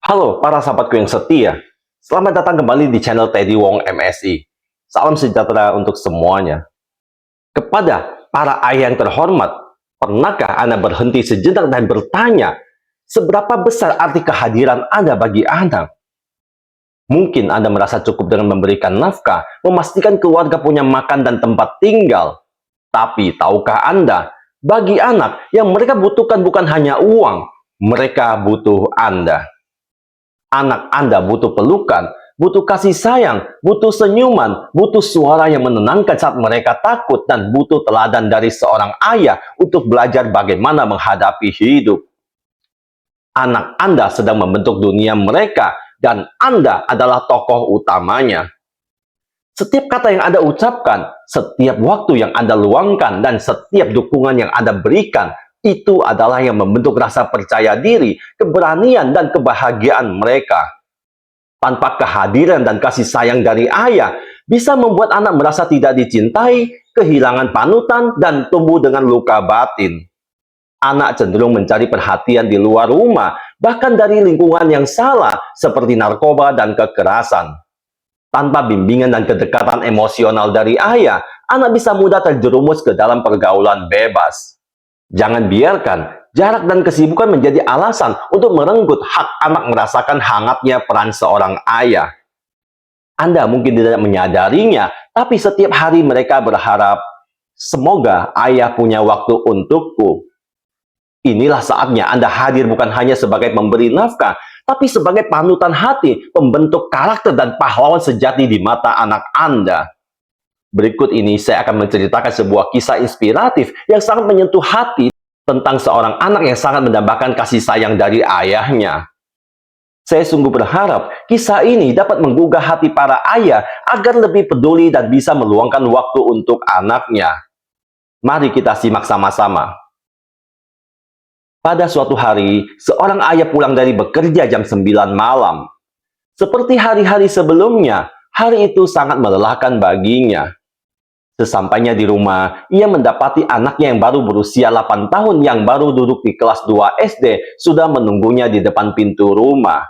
Halo para sahabatku yang setia, selamat datang kembali di channel Teddy Wong MSI. Salam sejahtera untuk semuanya. Kepada para ayah yang terhormat, pernahkah Anda berhenti sejenak dan bertanya, seberapa besar arti kehadiran Anda bagi anak? Mungkin Anda merasa cukup dengan memberikan nafkah, memastikan keluarga punya makan dan tempat tinggal. Tapi tahukah Anda, bagi anak yang mereka butuhkan bukan hanya uang, mereka butuh Anda. Anak Anda butuh pelukan, butuh kasih sayang, butuh senyuman, butuh suara yang menenangkan saat mereka takut, dan butuh teladan dari seorang ayah untuk belajar bagaimana menghadapi hidup. Anak Anda sedang membentuk dunia mereka, dan Anda adalah tokoh utamanya. Setiap kata yang Anda ucapkan, setiap waktu yang Anda luangkan, dan setiap dukungan yang Anda berikan, itu adalah yang membentuk rasa percaya diri, keberanian, dan kebahagiaan mereka. Tanpa kehadiran dan kasih sayang dari ayah, bisa membuat anak merasa tidak dicintai, kehilangan panutan, dan tumbuh dengan luka batin. Anak cenderung mencari perhatian di luar rumah, bahkan dari lingkungan yang salah, seperti narkoba dan kekerasan. Tanpa bimbingan dan kedekatan emosional dari ayah, anak bisa mudah terjerumus ke dalam pergaulan bebas. Jangan biarkan jarak dan kesibukan menjadi alasan untuk merenggut hak anak merasakan hangatnya peran seorang ayah. Anda mungkin tidak menyadarinya, tapi setiap hari mereka berharap, semoga ayah punya waktu untukku. Inilah saatnya Anda hadir bukan hanya sebagai pemberi nafkah, tapi sebagai panutan hati, pembentuk karakter dan pahlawan sejati di mata anak Anda. Berikut ini saya akan menceritakan sebuah kisah inspiratif yang sangat menyentuh hati tentang seorang anak yang sangat mendambakan kasih sayang dari ayahnya. Saya sungguh berharap kisah ini dapat menggugah hati para ayah agar lebih peduli dan bisa meluangkan waktu untuk anaknya. Mari kita simak sama-sama. Pada suatu hari, seorang ayah pulang dari bekerja jam 9 malam. Seperti hari-hari sebelumnya, hari itu sangat melelahkan baginya. Sesampainya di rumah, ia mendapati anaknya yang baru berusia 8 tahun yang baru duduk di kelas 2 SD sudah menunggunya di depan pintu rumah.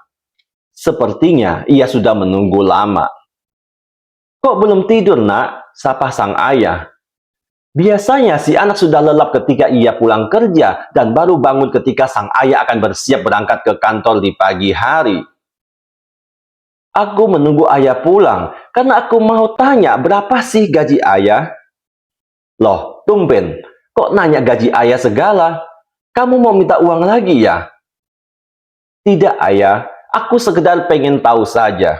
Sepertinya ia sudah menunggu lama. "Kok belum tidur, Nak?" sapa sang ayah. Biasanya si anak sudah lelap ketika ia pulang kerja dan baru bangun ketika sang ayah akan bersiap berangkat ke kantor di pagi hari. "Aku menunggu ayah pulang karena aku mau tanya berapa sih gaji ayah." "Loh, tumben. Kok nanya gaji ayah segala? Kamu mau minta uang lagi ya?" "Tidak, ayah. Aku sekedar pengen tahu saja."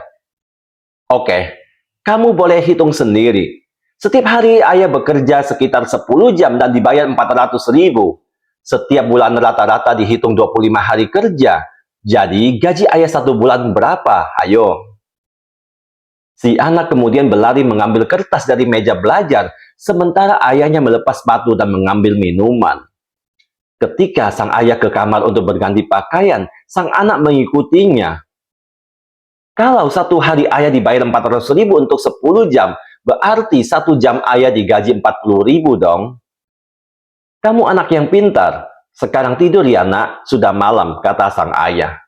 "Oke, kamu boleh hitung sendiri. Setiap hari ayah bekerja sekitar 10 jam dan dibayar 400.000. Setiap bulan rata-rata dihitung 25 hari kerja. Jadi gaji ayah satu bulan berapa? Ayo." Si anak kemudian berlari mengambil kertas dari meja belajar, sementara ayahnya melepas sepatu dan mengambil minuman. Ketika sang ayah ke kamar untuk berganti pakaian, sang anak mengikutinya. Kalau satu hari ayah dibayar 400.000 untuk 10 jam, berarti satu jam ayah digaji 40.000 dong. "Kamu anak yang pintar. Sekarang tidur ya, Nak. Sudah malam," kata sang ayah.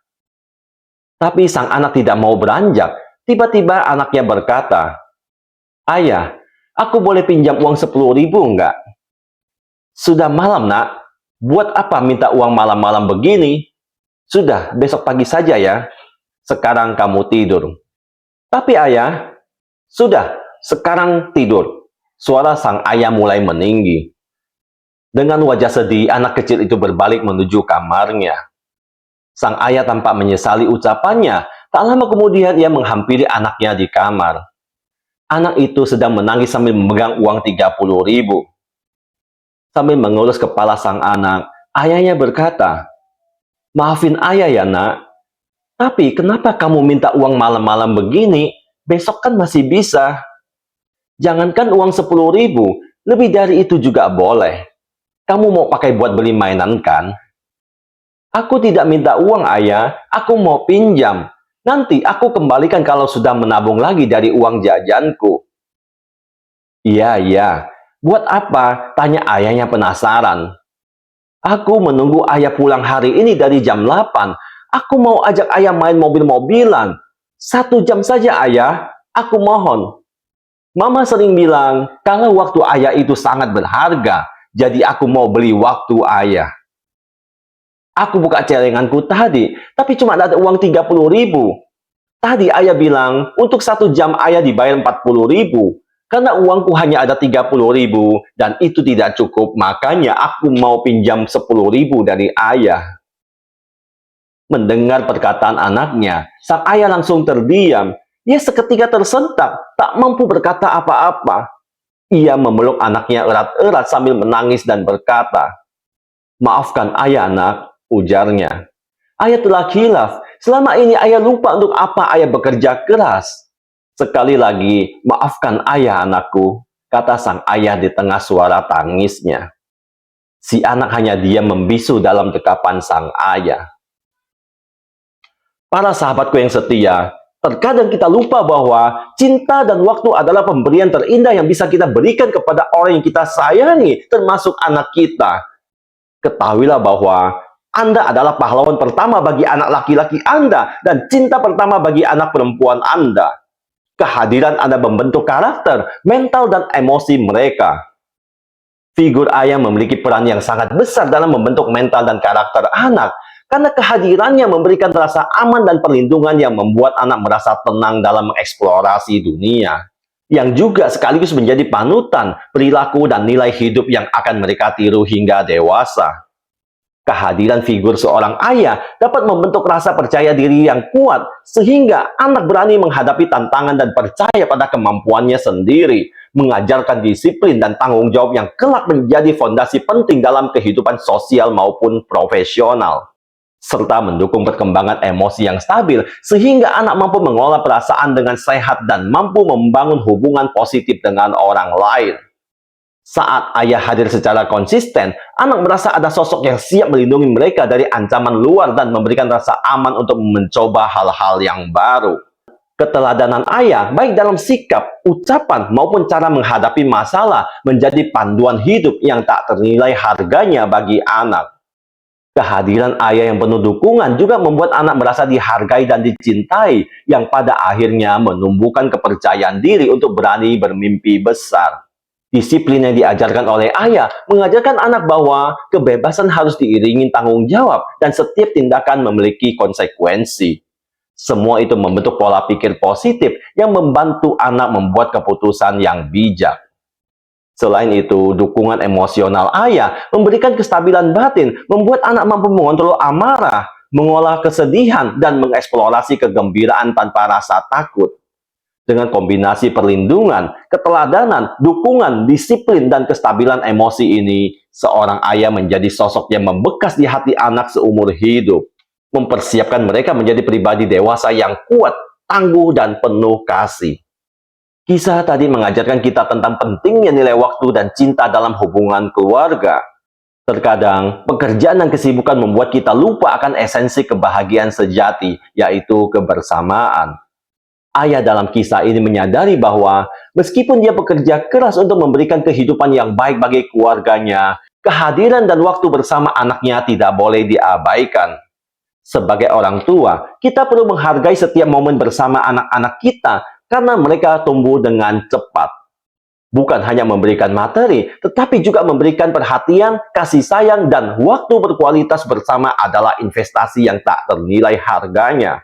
Tapi sang anak tidak mau beranjak. Tiba-tiba anaknya berkata, "Ayah, aku boleh pinjam uang 10.000 enggak?" "Sudah malam, Nak. Buat apa minta uang malam-malam begini? Sudah, besok pagi saja ya. Sekarang kamu tidur." "Tapi ayah..." "Sudah, sekarang tidur." Suara sang ayah mulai meninggi. Dengan wajah sedih, anak kecil itu berbalik menuju kamarnya. Sang ayah tampak menyesali ucapannya. Tak lama kemudian ia menghampiri anaknya di kamar. Anak itu sedang menangis sambil memegang uang 30.000. Sambil mengelus kepala sang anak, ayahnya berkata, "Maafin ayah ya, Nak. Tapi kenapa kamu minta uang malam-malam begini? Besok kan masih bisa. Jangankan uang 10.000, lebih dari itu juga boleh. Kamu mau pakai buat beli mainan kan?" "Aku tidak minta uang, ayah. Aku mau pinjam. Nanti aku kembalikan kalau sudah menabung lagi dari uang jajanku." "Iya, iya. Buat apa?" tanya ayahnya penasaran. "Aku menunggu ayah pulang hari ini dari jam 8. Aku mau ajak ayah main mobil-mobilan. 1 jam saja ayah, aku mohon. Mama sering bilang, kalau waktu ayah itu sangat berharga, jadi aku mau beli waktu ayah. Aku buka celenganku tadi, tapi cuma ada uang 30.000. Tadi ayah bilang, untuk 1 jam ayah dibayar 40.000. Karena uangku hanya ada 30.000 dan itu tidak cukup, makanya aku mau pinjam 10.000 dari ayah. Mendengar perkataan anaknya, sang ayah langsung terdiam. Ia seketika tersentak, tak mampu berkata apa-apa. Ia memeluk anaknya erat-erat sambil menangis dan berkata, "Maafkan ayah nak," ujarnya. "Ayah telah khilaf. Selama ini ayah lupa untuk apa ayah bekerja keras." "Sekali lagi, maafkan ayah anakku," kata sang ayah di tengah suara tangisnya. Si anak hanya diam membisu dalam dekapan sang ayah. Para sahabatku yang setia, terkadang kita lupa bahwa cinta dan waktu adalah pemberian terindah yang bisa kita berikan kepada orang yang kita sayangi, termasuk anak kita. Ketahuilah bahwa Anda adalah pahlawan pertama bagi anak laki-laki Anda dan cinta pertama bagi anak perempuan Anda. Kehadiran Anda membentuk karakter, mental, dan emosi mereka. Figur ayah memiliki peran yang sangat besar dalam membentuk mental dan karakter anak, karena kehadirannya memberikan rasa aman dan perlindungan yang membuat anak merasa tenang dalam mengeksplorasi dunia, yang juga sekaligus menjadi panutan, perilaku, dan nilai hidup yang akan mereka tiru hingga dewasa. Kehadiran figur seorang ayah dapat membentuk rasa percaya diri yang kuat, sehingga anak berani menghadapi tantangan dan percaya pada kemampuannya sendiri, mengajarkan disiplin dan tanggung jawab yang kelak menjadi fondasi penting dalam kehidupan sosial maupun profesional, serta mendukung perkembangan emosi yang stabil, sehingga anak mampu mengolah perasaan dengan sehat dan mampu membangun hubungan positif dengan orang lain. Saat ayah hadir secara konsisten, anak merasa ada sosok yang siap melindungi mereka dari ancaman luar dan memberikan rasa aman untuk mencoba hal-hal yang baru. Keteladanan ayah, baik dalam sikap, ucapan, maupun cara menghadapi masalah, menjadi panduan hidup yang tak ternilai harganya bagi anak. Kehadiran ayah yang penuh dukungan juga membuat anak merasa dihargai dan dicintai, yang pada akhirnya menumbuhkan kepercayaan diri untuk berani bermimpi besar. Disiplin yang diajarkan oleh ayah mengajarkan anak bahwa kebebasan harus diiringi tanggung jawab dan setiap tindakan memiliki konsekuensi. Semua itu membentuk pola pikir positif yang membantu anak membuat keputusan yang bijak. Selain itu, dukungan emosional ayah memberikan kestabilan batin, membuat anak mampu mengontrol amarah, mengolah kesedihan, dan mengeksplorasi kegembiraan tanpa rasa takut. Dengan kombinasi perlindungan, keteladanan, dukungan, disiplin, dan kestabilan emosi ini, seorang ayah menjadi sosok yang membekas di hati anak seumur hidup, mempersiapkan mereka menjadi pribadi dewasa yang kuat, tangguh, dan penuh kasih. Kisah tadi mengajarkan kita tentang pentingnya nilai waktu dan cinta dalam hubungan keluarga. Terkadang, pekerjaan dan kesibukan membuat kita lupa akan esensi kebahagiaan sejati, yaitu kebersamaan. Ayah dalam kisah ini menyadari bahwa meskipun dia bekerja keras untuk memberikan kehidupan yang baik bagi keluarganya, kehadiran dan waktu bersama anaknya tidak boleh diabaikan. Sebagai orang tua, kita perlu menghargai setiap momen bersama anak-anak kita karena mereka tumbuh dengan cepat. Bukan hanya memberikan materi, tetapi juga memberikan perhatian, kasih sayang, dan waktu berkualitas bersama adalah investasi yang tak ternilai harganya.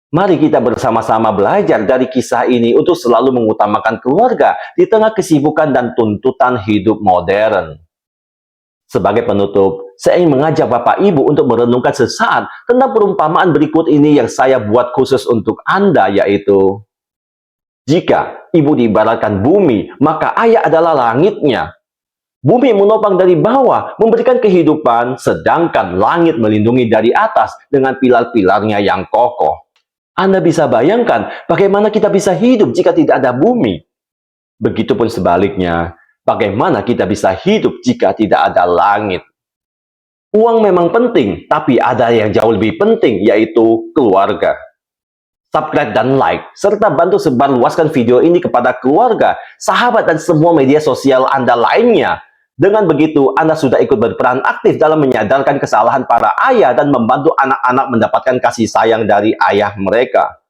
Mari kita bersama-sama belajar dari kisah ini untuk selalu mengutamakan keluarga di tengah kesibukan dan tuntutan hidup modern. Sebagai penutup, saya ingin mengajak Bapak Ibu untuk merenungkan sesaat tentang perumpamaan berikut ini yang saya buat khusus untuk Anda, yaitu: jika ibu diibaratkan bumi, maka ayah adalah langitnya. Bumi menopang dari bawah, memberikan kehidupan, sedangkan langit melindungi dari atas dengan pilar-pilarnya yang kokoh. Anda bisa bayangkan bagaimana kita bisa hidup jika tidak ada bumi. Begitupun sebaliknya, bagaimana kita bisa hidup jika tidak ada langit. Uang memang penting, tapi ada yang jauh lebih penting, yaitu keluarga. Subscribe dan like, serta bantu sebarluaskan video ini kepada keluarga, sahabat, dan semua media sosial Anda lainnya. Dengan begitu, Anda sudah ikut berperan aktif dalam menyadarkan kesalahan para ayah dan membantu anak-anak mendapatkan kasih sayang dari ayah mereka.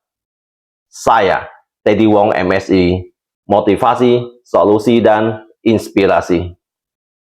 Saya, Teddy Wong MSI, motivasi, solusi, dan inspirasi.